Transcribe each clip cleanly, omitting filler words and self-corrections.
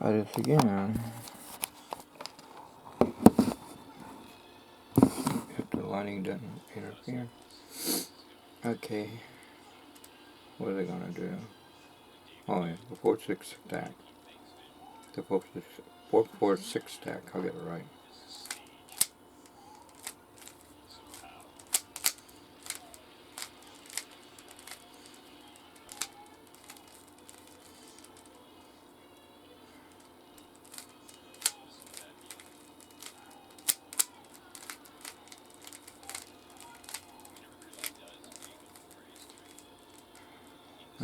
Try this again. If the lighting doesn't interfere. Okay. What are they gonna do? Oh yeah, the 4-6 stack. The 4-4-6 stack. I'll get it right.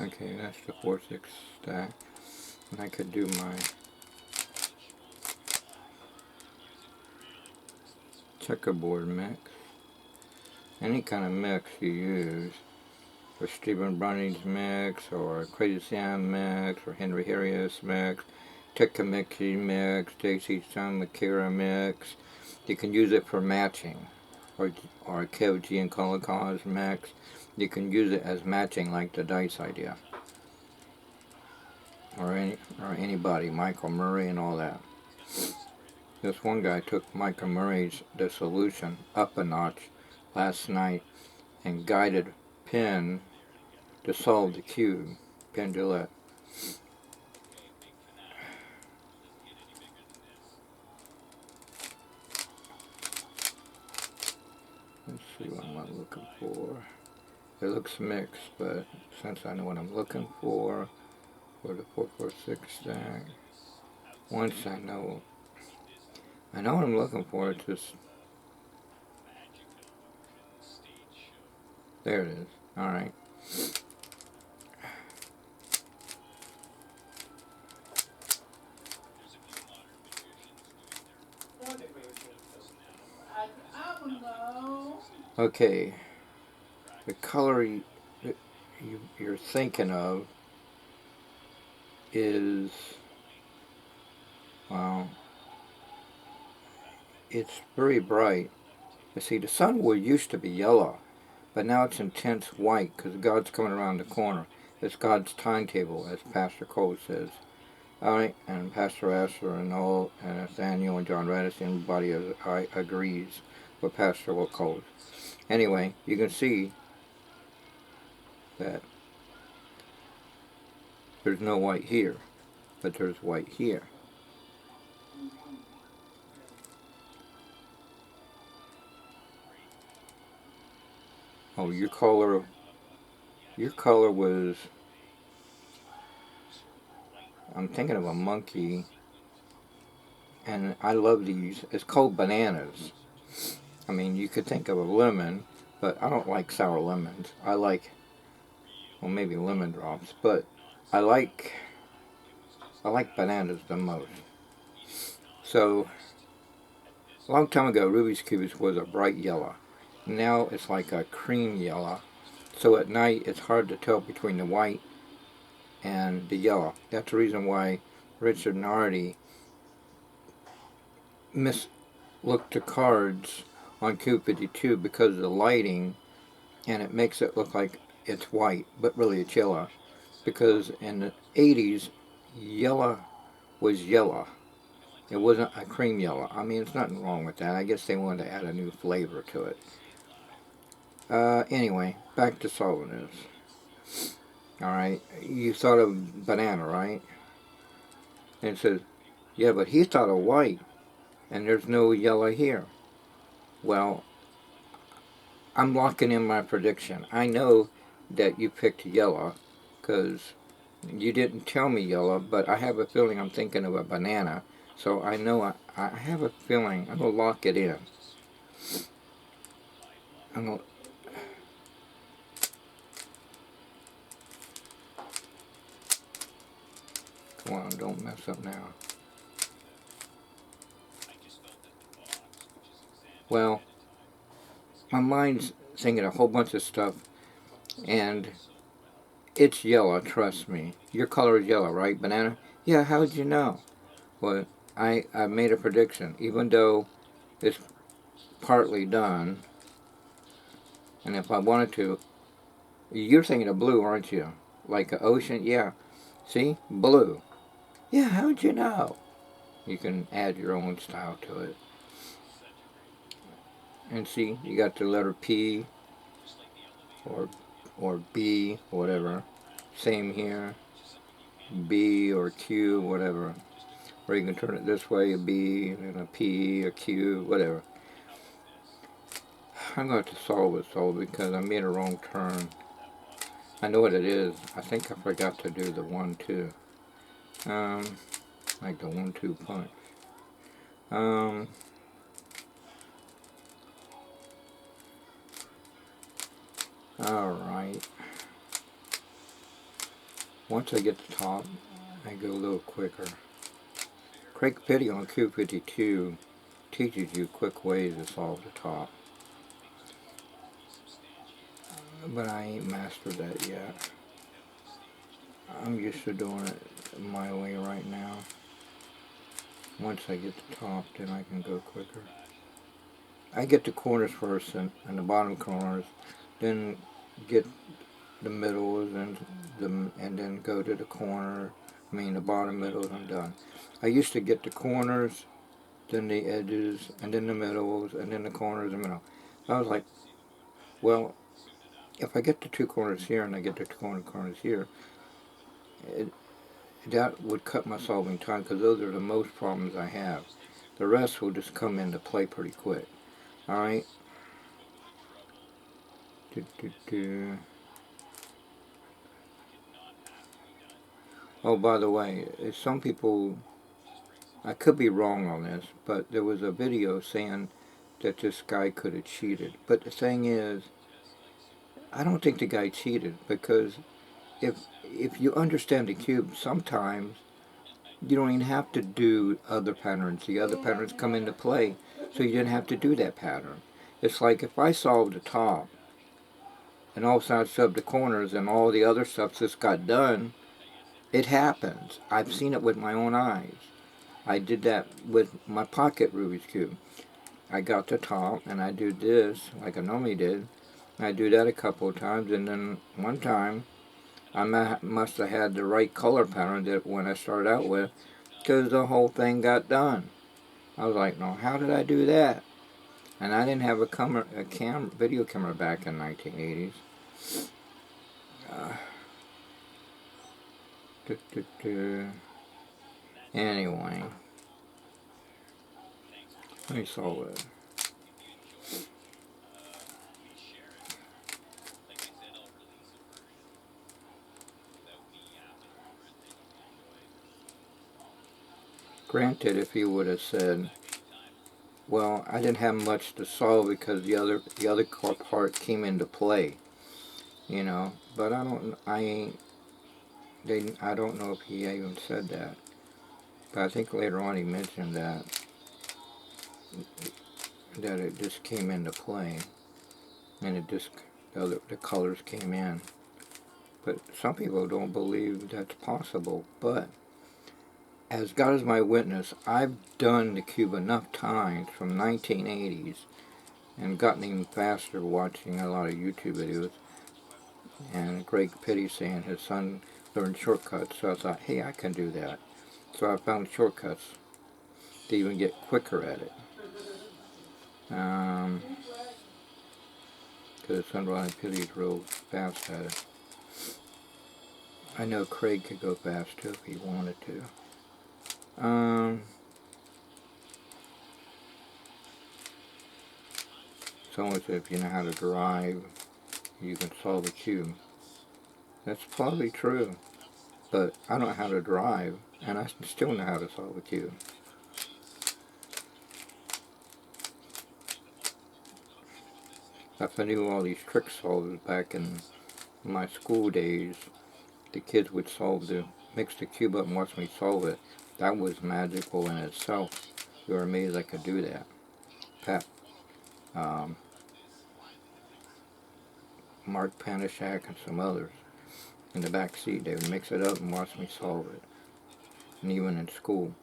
Okay, that's the 4-6 stack. And I could do my checkerboard mix. Any kind of mix you use. For Stephen Browning's mix, or Crazy Sam mix, or Henry Harris mix, Tekamixi mix, J.C. Sun Makira mix. You can use it for matching. Or Kev G and Kolakaz mix. You can use it as matching, like the dice idea. Or anybody, Michael Murray and all that. This one guy took Michael Murray's The Solution up a notch last night and guided Penn to solve the cube. Penn Jillette. Let's see what I'm looking for. It looks mixed, but since I know what I'm looking for the 4-4-6 stack, once I know what I'm looking for, it's just, there it is. Alright. Okay, the color you're thinking of is, well, it's very bright. You see, the sunwood used to be yellow, but now it's intense white because God's coming around the corner. It's God's timetable, as Pastor Cole says. Alright, and Pastor Asher and Nathaniel and John Radis, everybody agrees with Pastor Cole. Anyway, you can see that there's no white here, but there's white here. Oh, your color was, I'm thinking of a monkey, and I love these. It's called bananas. I mean, you could think of a lemon, but I don't like sour lemons. I like, well, maybe lemon drops, but I like bananas the most. So, a long time ago, Rubiks cubes was a bright yellow. Now it's like a cream yellow. So at night, it's hard to tell between the white and the yellow. That's the reason why Richard Nardi looked the cards on Cube 52 because of the lighting, and it makes it look like it's white, but really it's yellow. Because in the 80s, yellow was yellow. It wasn't a cream yellow. I mean, there's nothing wrong with that. I guess they wanted to add a new flavor to it. Anyway, back to solving this. Alright, you thought of banana, right? And it says, yeah, but he thought of white, and there's no yellow here. Well, I'm locking in my prediction. I know that you picked yellow, because you didn't tell me yellow, but I have a feeling I'm thinking of a banana. So I know I have a feeling I'm going to lock it in. I'm going to... Come on, don't mess up now. Well, my mind's thinking a whole bunch of stuff, and it's yellow, trust me. Your color is yellow, right, banana? Yeah, how'd you know? Well, I made a prediction, even though it's partly done, and if I wanted to, you're thinking of blue, aren't you? Like an ocean? Yeah. See? Blue. Yeah, how'd you know? You can add your own style to it. And see, you got the letter P or B, whatever. Same here, B or Q, whatever. Or you can turn it this way, a B, and a P, a Q, whatever. I'm going to solve it, because I made a wrong turn. I know what it is. I think I forgot to do the 1-2. Like the 1-2 punch. Alright. Once I get the top, I go a little quicker. Craig Pitty on Q52 teaches you quick ways to solve the top. But I ain't mastered that yet. I'm used to doing it my way right now. Once I get the top, then I can go quicker. I get the corners first and the bottom corners, then get the middles and then go to the corner. I mean the bottom middles. I'm done. I used to get the corners, then the edges, and then the middles, and then the corners and middle. I was like, well, if I get the two corners here and I get the two corners here, that would cut my solving time, because those are the most problems I have. The rest will just come into play pretty quick. Alright? Oh, by the way, some people, I could be wrong on this, but there was a video saying that this guy could have cheated. But the thing is, I don't think the guy cheated, because if you understand the cube, sometimes you don't even have to do other patterns. The other patterns come into play, so you didn't have to do that pattern. It's like if I solved the top, and all of a sudden I solved the corners, and all the other stuff just got done, it happens. I've seen it with my own eyes. I did that with my pocket Rubik's Cube. I got the top, and I do this, like I normally did. I do that a couple of times, and then one time, I must have had the right color pattern that when I started out with, because the whole thing got done. I was like, no, how did I do that? And I didn't have a video camera back in 1980s. Anyway, let me solve it. Granted, if he would have said, well, I didn't have much to solve because the other part came into play, you know. But I don't know if he even said that. But I think later on he mentioned that it just came into play, and the colors came in. But some people don't believe that's possible. But as God is my witness, I've done the cube enough times from 1980s and gotten even faster watching a lot of YouTube videos. And Greg Pitty saying his son learned shortcuts, so I thought, hey, I can do that. So I found shortcuts to even get quicker at it. Because son Ronnie Pitty's real fast at it. I know Craig could go fast too if he wanted to. Someone said if you know how to drive, you can solve a cube. That's probably true, but I don't know how to drive, and I still know how to solve a cube. If I knew all these trick solvers back in my school days, the kids would mix the cube up and watch me solve it. That was magical in itself. They were amazed I could do that. Mark Panishak and some others in the back seat, they would mix it up and watch me solve it. And even in school.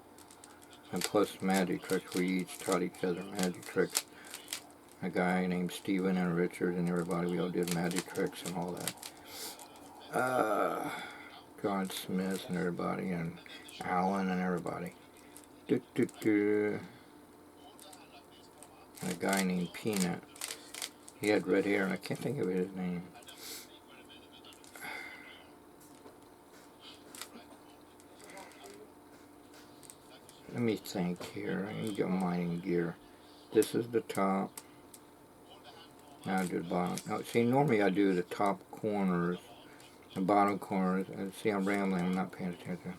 And plus magic tricks, we each taught each other magic tricks. A guy named Steven and Richard and everybody, we all did magic tricks and all that. John Smith and everybody, and Alan and everybody. Do, do, do. And a guy named Peanut. He had red hair, and I can't think of his name. Let me think here. I need your mining gear. This is the top. Now I do the bottom. Now, see, normally I do the top corners, the bottom corners, and see, I'm rambling. I'm not paying attention.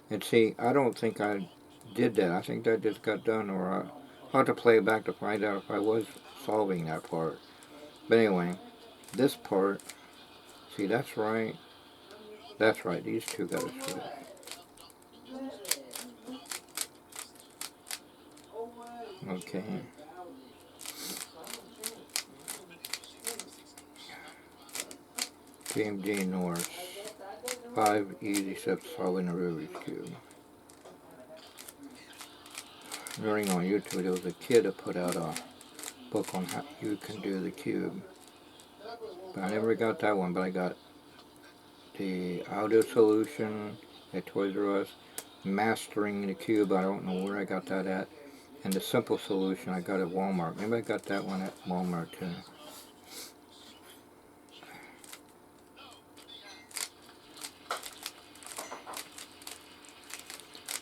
And see, I don't think I did that. I think that just got done, or I'll have to play it back to find out if I was solving that part. But anyway, this part, see, that's right. That's right. These two got to switch. Okay. James J. Norris. 5 easy steps solving a Rubik's Cube. Learning on YouTube, there was a kid that put out a book on how you can do the cube. But I never got that one, but I got the audio solution at Toys R Us, mastering the cube, I don't know where I got that at, and the simple solution I got at Walmart. Maybe I got that one at Walmart too.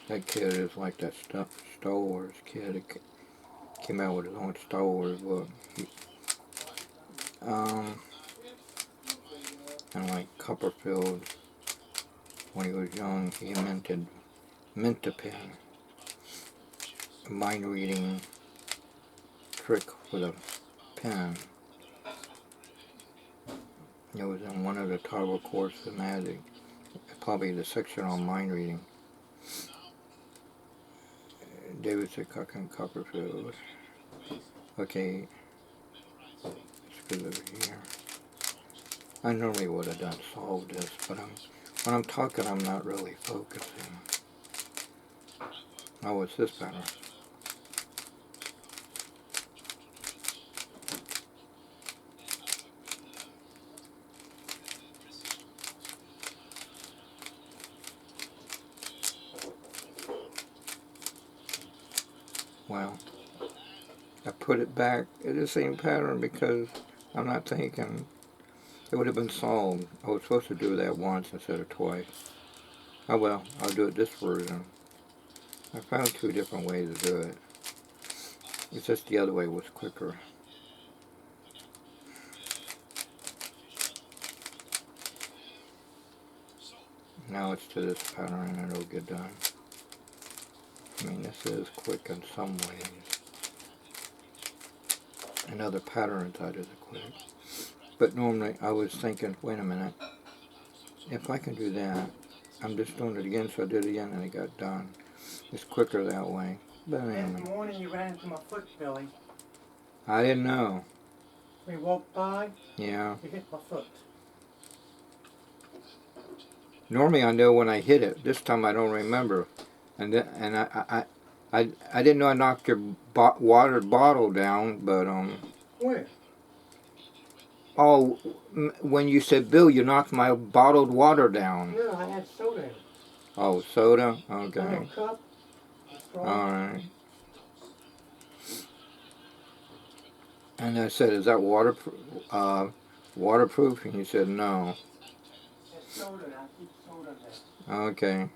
That kid is like that Star Wars kid that came out with his own Star Wars book. And like Copperfield, when he was young, he mint a pen, a mind reading trick with a pen. It was in one of the Toddler courses of magic, probably the section on mind reading. David said Copperfield. Okay, let's go over here. I normally would have done solved this, but when I'm talking, I'm not really focusing. Oh, what's this pattern? Well, I put it back in the same pattern because I'm not thinking it would have been solved. I was supposed to do that once instead of twice. Oh well, I'll do it this version. I found 2 different ways to do it. It's just the other way was quicker. Now it's to this pattern and it'll get done. I mean, this is quick in some ways. In other patterns I did it quick. But normally I was thinking, wait a minute, if I can do that, I'm just doing it again, so I did it again and it got done. It's quicker that way. But anyway. Last morning you ran into my foot, Billy. I didn't know. We walked by. Yeah. You hit my foot. Normally I know when I hit it. This time I don't remember. And I didn't know I knocked your water bottle down, but Where? Oh, when you said, Bill, you knocked my bottled water down. No, I had soda in it. Oh, soda? Okay. Cup. Alright. And I said, is that waterproof? And you said, no. It's soda. I keep soda there. Okay.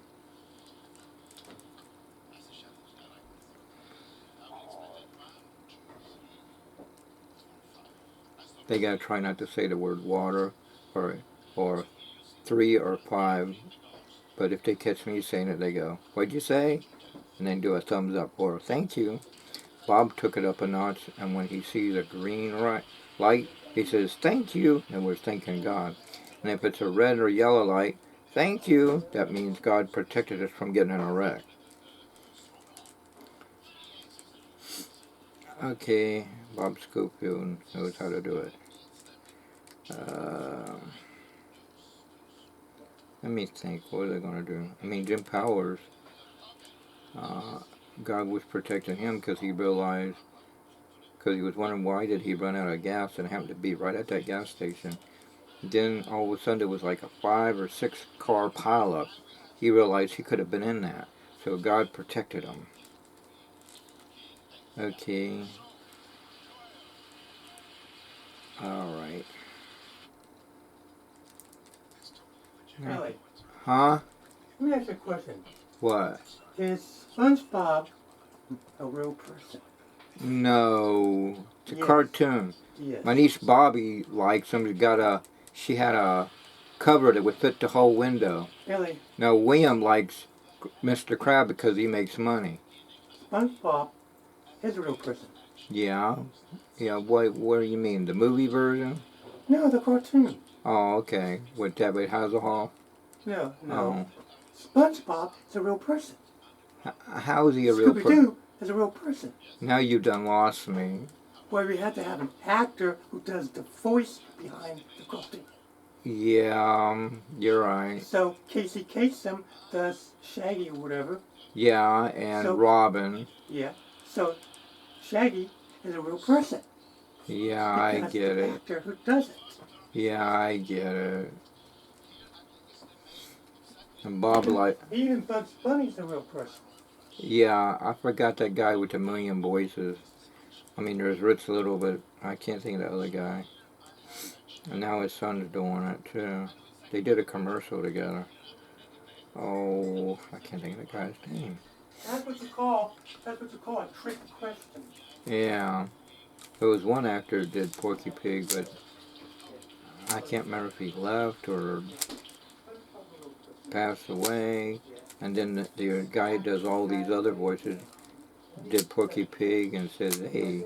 They gotta try not to say the word water or 3 or 5. But if they catch me saying it, they go, what'd you say? And then do a thumbs up or thank you. Bob took it up a notch, and when he sees a green light, he says, thank you, and we're thanking God. And if it's a red or yellow light, thank you, that means God protected us from getting in a wreck. Okay, Bob Schofield knows how to do it. Let me think, what are they going to do? I mean, Jim Powers, God was protecting him because he realized, because he was wondering why did he run out of gas, and it happened to be right at that gas station. Then all of a sudden there was like a 5 or 6 car pileup, he realized he could have been in that. So God protected him. Okay. Alright. Really? Huh? Let me ask you a question. What? Is SpongeBob a real person? No. It's a Yes. cartoon. Yes. My niece Bobby likes him. She had a cover that would fit the whole window. Really? Now William likes Mr. Crab because he makes money. SpongeBob is a real person. Yeah. Yeah, what do you mean? The movie version? No, the cartoon. Oh, okay. With David Hasselhoff? No. Oh. SpongeBob is a real person. How is he a real person? Scooby-Doo is a real person. Now you done lost me. Well, we had to have an actor who does the voice behind the cartoon. Yeah, you're right. So Casey Kasem does Shaggy or whatever. Yeah, and Robin. Yeah. So Shaggy is a real person. Yeah, I That's get the it. actor who does it. Yeah, I get it. And Bob like. Even Bugs Bunny's a real person. Yeah, I forgot that guy with the million voices. I mean, there's Ritz Little, but I can't think of the other guy. And now his son's doing it too. They did a commercial together. Oh, I can't think of the guy's name. That's what you call a trick question. Yeah. There was one actor that did Porky Pig, but I can't remember if he left or passed away. And then the guy who does all these other voices did Porky Pig and said, "Hey,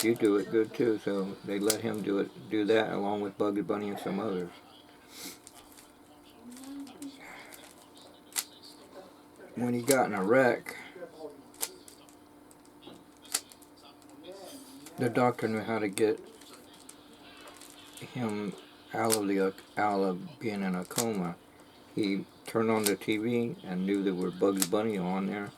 you do it good too." So they let him do that along with Bugs Bunny and some others. When he got in a wreck, the doctor knew how to get him out of being in a coma. He turned on the TV and knew there were Bugs Bunny on there,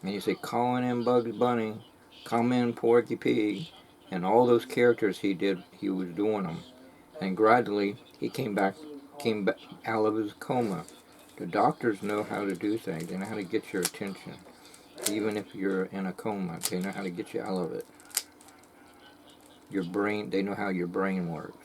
and he said, "Calling in Bugs Bunny, come in Porky Pig," and all those characters he did, he was doing them, and gradually he came back out of his coma. The doctors know how to do things. They know how to get your attention, even if you're in a coma. They know how to get you out of it. Your brain, they know how your brain works.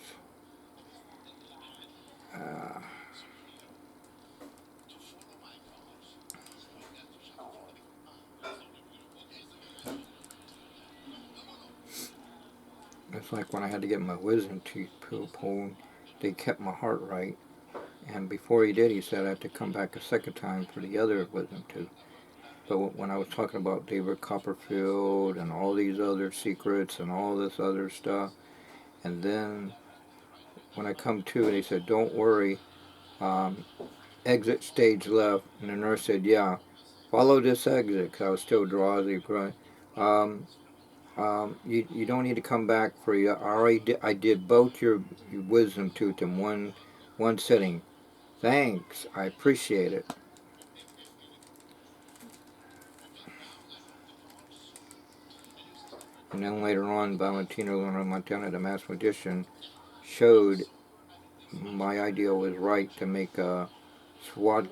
It's like when I had to get my wisdom teeth pulled, they kept my heart right. And before he did, he said I had to come back a second time for the other wisdom tooth. But when I was talking about David Copperfield and all these other secrets and all this other stuff, and then when I come to, and he said, "Don't worry, exit stage left," and the nurse said, "Yeah, follow this exit," because I was still drowsy. You don't need to come back for you. I did both your wisdom tooth in one sitting. Thanks, I appreciate it. And then later on, Valentino Luna Montana, the mass magician, showed my idea was right to make a SWAT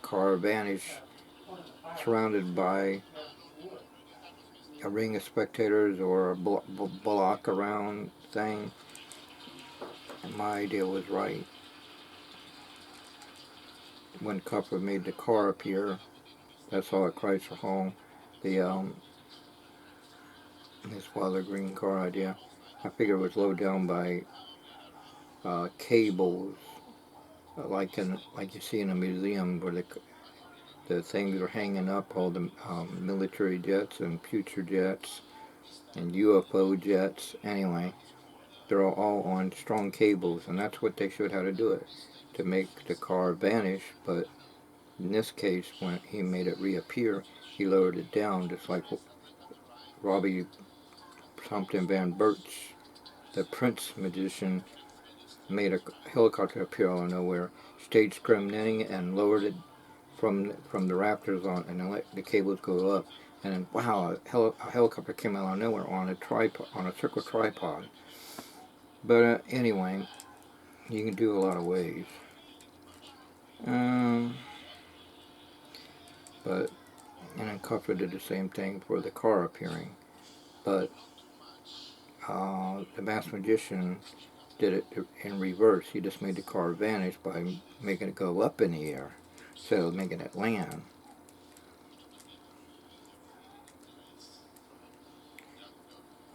car vanish surrounded by a ring of spectators or a block around thing. And my idea was right. When Copper made the car appear, that's all at Chrysler Hall. His father green car idea. I figured it was low down by cables, like you see in a museum where the things are hanging up, all the military jets and future jets and UFO jets. Anyway, they're all on strong cables, and that's what they showed how to do it, to make the car vanish. But in this case, when he made it reappear, he lowered it down, just like Robbie Compton Van Birch, the Prince magician, made a helicopter appear out of nowhere, staged screaming and lowered it from the rafters on, and then let the cables go up. And then, wow, a helicopter came out of nowhere on a tripod, on a circle tripod. But anyway, you can do a lot of ways. but and then Cuffer did the same thing for the car appearing. But the Masked Magician did it in reverse. He just made the car vanish by making it go up in the air instead of making it land.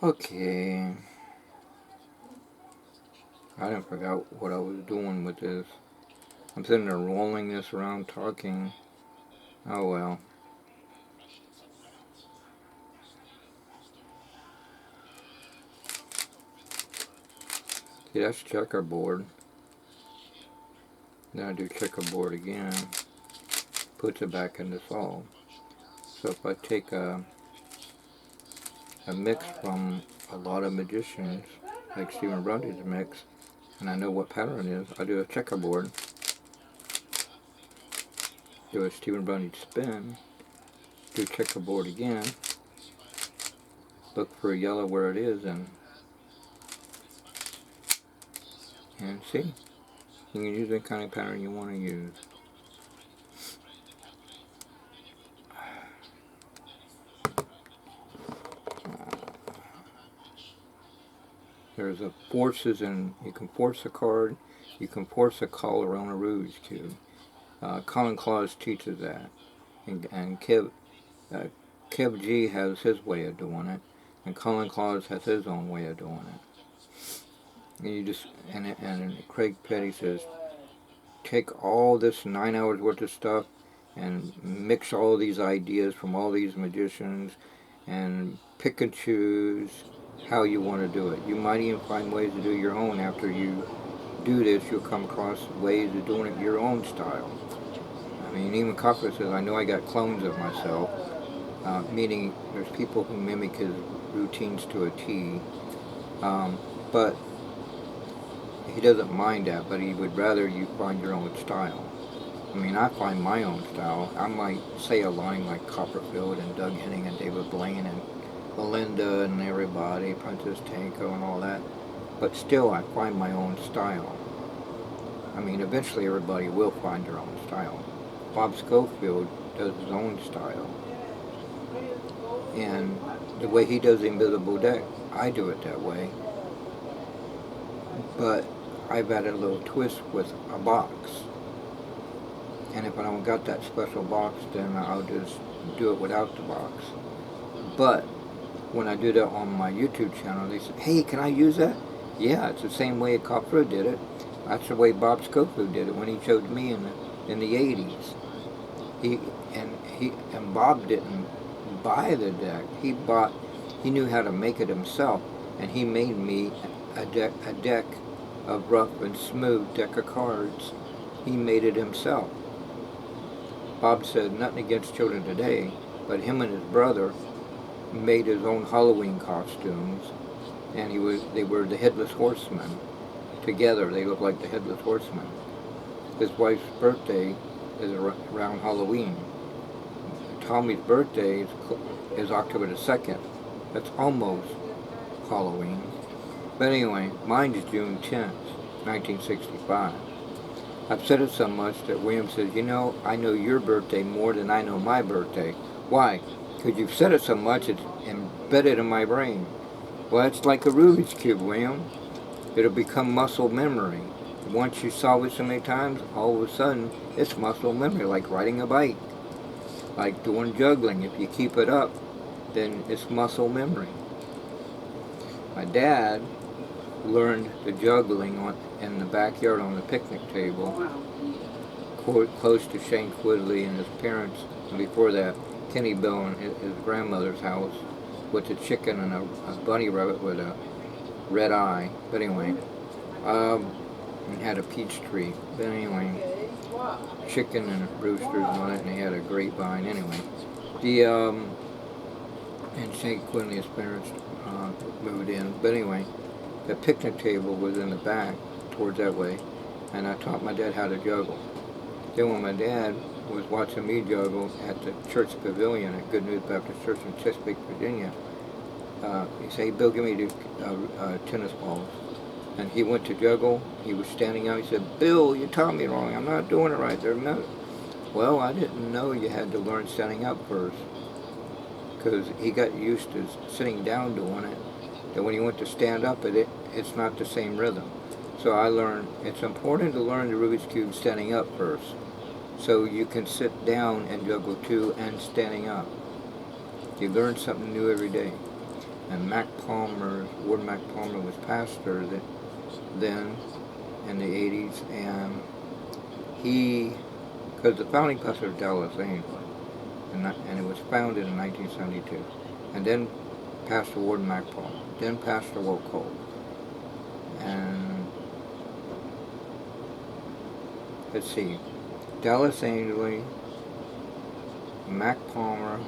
Okay. I didn't forget what I was doing with this. I'm sitting there rolling this around talking. Oh well. See, that's checkerboard. Then I do checkerboard again. Puts it back in the solve. So if I take a mix from a lot of magicians, like Stephen Grundy's mix, and I know what pattern it is, I do a checkerboard. Do a Stephen Grundy spin. Do checkerboard again. Look for yellow where it is and see. You can use any kind of pattern you want to use. There's a forces, and you can force a card. You can force a collar on a rouge too. Colin Claus teaches that, and Kev G has his way of doing it, and Colin Claus has his own way of doing it. And you just and Craig Petty says, take all this 9 hours worth of stuff and mix all these ideas from all these magicians and pick and choose how you want to do it. You might even find ways to do your own. After you do this, you'll come across ways of doing it your own style. I mean, even Cuffer says, I know I got clones of myself, meaning there's people who mimic his routines to a T, but he doesn't mind that, but he would rather you find your own style. I mean, I find my own style. I might say a line like Copperfield and Doug Henning and David Blaine and Belinda and everybody, Princess Tanko and all that, but still I find my own style. I mean, eventually everybody will find their own style. Bob Schofield does his own style. And the way he does the invisible deck, I do it that way. But I've added a little twist with a box. And if I don't got that special box, then I'll just do it without the box. But when I do that on my YouTube channel, they say, hey, can I use that? Yeah, it's the same way Copper did it. That's the way Bob Schofield did it when he showed me in the 80s. And Bob didn't buy the deck. He knew how to make it himself, and he made me a deck of rough and smooth deck of cards. He made it himself. Bob said nothing against children today, but him and his brother made his own Halloween costumes, and they were the Headless Horsemen. Together, they looked like the Headless Horsemen. His wife's birthday is around Halloween. Tommy's birthday is October the 2nd. That's almost Halloween. But anyway, mine is June 10th, 1965. I've said it so much that William says, you know, I know your birthday more than I know my birthday. Why? Because you've said it so much, it's embedded in my brain. Well, it's like a Rubik's Cube, William. It'll become muscle memory. Once you solve it so many times, all of a sudden, it's muscle memory, like riding a bike, like doing juggling. If you keep it up, then it's muscle memory. My dad learned the juggling in the backyard on the picnic table, close to Shane Quigley and his parents, and before that, Kenny Bill and his grandmother's house with a chicken and a bunny rabbit with a red eye. But anyway, and had a peach tree. But anyway, chicken and roosters on it, and they had a grapevine. Anyway, and Shane Quigley, his parents moved in. But anyway, the picnic table was in the back, towards that way, and I taught my dad how to juggle. Then when my dad was watching me juggle at the church pavilion at Good News Baptist Church in Chesapeake, Virginia, he said, hey, Bill, give me the tennis balls. And he went to juggle. He was standing out. He said, Bill, you taught me wrong. I'm not doing it right. They're not. Well, I didn't know you had to learn standing up first, because he got used to sitting down doing it. That when he went to stand up it's not the same rhythm. So I learned it's important to learn the Rubik's Cube standing up first, so you can sit down and juggle two and standing up. You learn something new every day. And Ward Mac Palmer was pastor then in the 80s, and because the founding pastor of Dallas Angel, and it was founded in 1972. And then Pastor Ward Mac Palmer, then Pastor Will Cole. And let's see, Dallas Angel, Mac Palmer,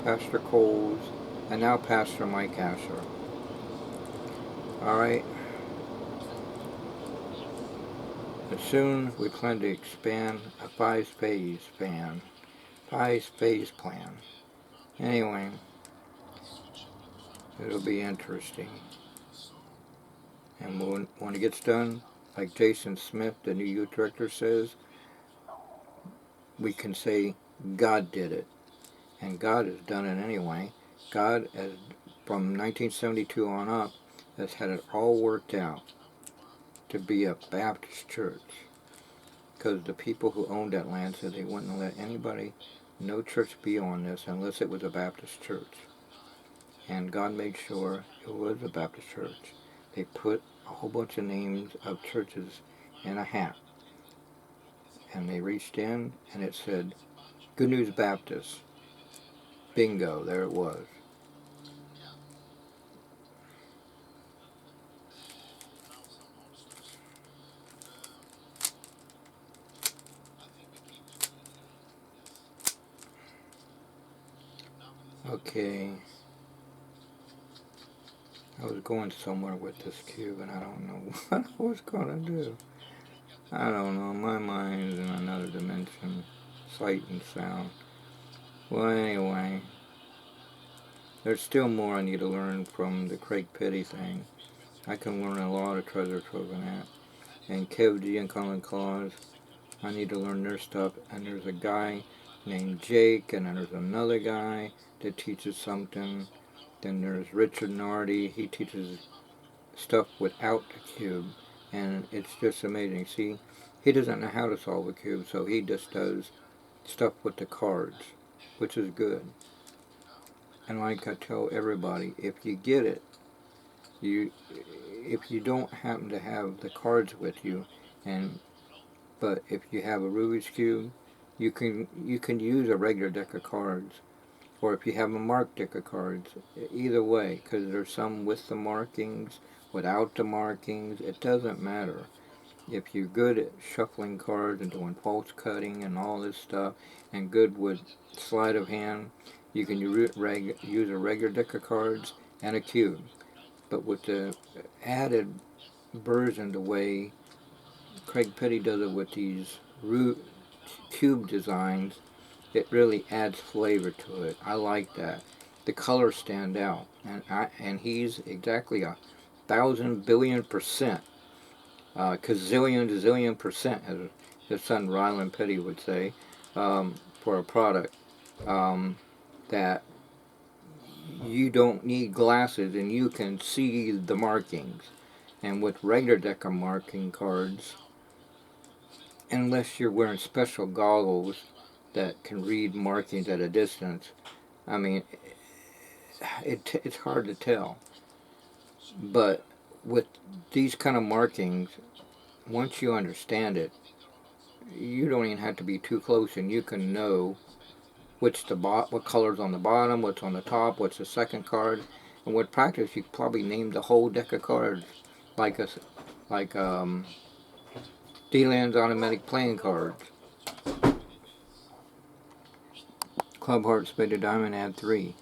Pastor Coles, and now Pastor Mike Asher. Alright. But soon we plan to expand a five-phase plan. Anyway, it'll be interesting. And when it gets done, like Jason Smith, the new youth director, says, we can say God did it. And God has done it anyway. God, from 1972 on up, has had it all worked out to be a Baptist church. Because the people who owned that land said they wouldn't let anybody, no church be on this unless it was a Baptist church. And God made sure it was a Baptist church. They put a whole bunch of names of churches in a hat. And they reached in and it said, Good News Baptist. Bingo, there it was. Okay. I was going somewhere with this cube and I don't know what I was going to do. I don't know. My mind's in another dimension. Sight and sound. Well, anyway. There's still more I need to learn from the Craig Petty thing. I can learn a lot of treasure trove in that. And Kev G and Colin Claus, I need to learn their stuff. And there's a guy named Jake, and then there's another guy that teaches something. Then there's Richard Nardi. He teaches stuff without the cube, and it's just amazing. See, he doesn't know how to solve a cube, so he just does stuff with the cards, which is good. And like I tell everybody, if you get it, if you don't happen to have the cards with you, but if you have a Rubik's cube, you can use a regular deck of cards, or if you have a marked deck of cards, either way, because there's some with the markings, without the markings, it doesn't matter. If you're good at shuffling cards and doing false cutting and all this stuff, and good with sleight of hand, you can use a regular deck of cards and a cube. But with the added version, the way Craig Petty does it with these cube designs, it really adds flavor to it. I like that. The colors stand out, and he's exactly 1,000 billion percent, gazillion to zillion percent, as his son Ryland Petty would say, for a product that you don't need glasses and you can see the markings. And with regular deck of marking cards, unless you're wearing special goggles that can read markings at a distance, I mean, it's hard to tell. But with these kind of markings, once you understand it, you don't even have to be too close, and you can know what color's on the bottom, what's on the top, what's the second card. And with practice, you could probably name the whole deck of cards, like D-Land's automatic playing cards. Club Heart, Spade of Diamond, add 3.